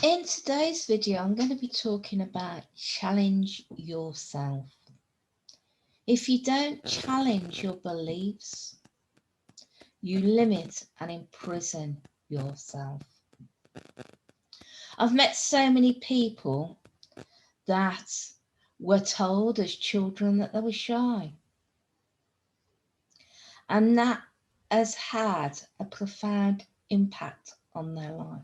In today's video, I'm going to be talking about challenge yourself. If you don't challenge your beliefs, you limit and imprison yourself. I've met so many people that were told as children that they were shy. And that has had a profound impact on their life,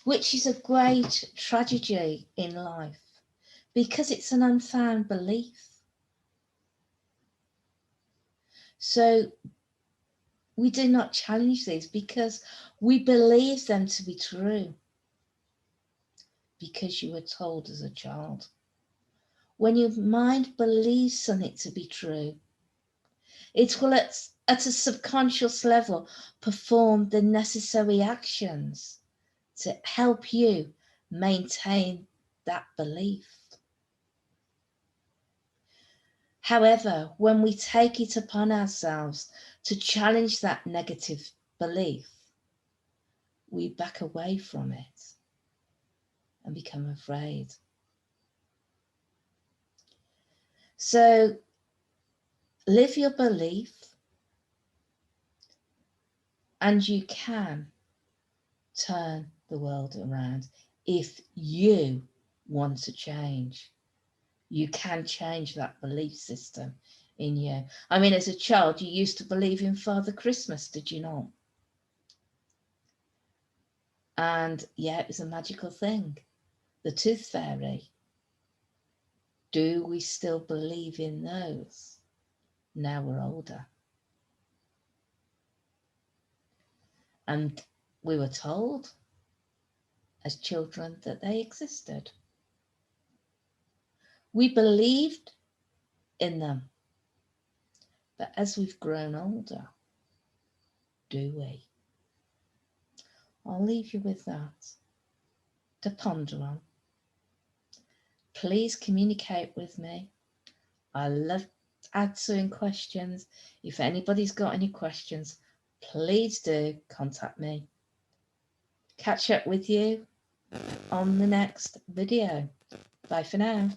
which is a great tragedy in life because it's an unfound belief. So we do not challenge these because we believe them to be true because you were told as a child. When your mind believes something to be true, it will at a subconscious level perform the necessary actions to help you maintain that belief. However, when we take it upon ourselves to challenge that negative belief, we back away from it and become afraid. So live your belief, and you can turn the world around if you want to change. You can change that belief system in you. I mean, as a child, you used to believe in Father Christmas, did you not? And yeah, it was a magical thing. The Tooth Fairy. Do we still believe in those now we're older? And we were told as children that they existed. We believed in them. But as we've grown older, do we? I'll leave you with that to ponder on. Please communicate with me. I love answering questions. If anybody's got any questions, please do contact me. Catch up with you on the next video. Bye for now.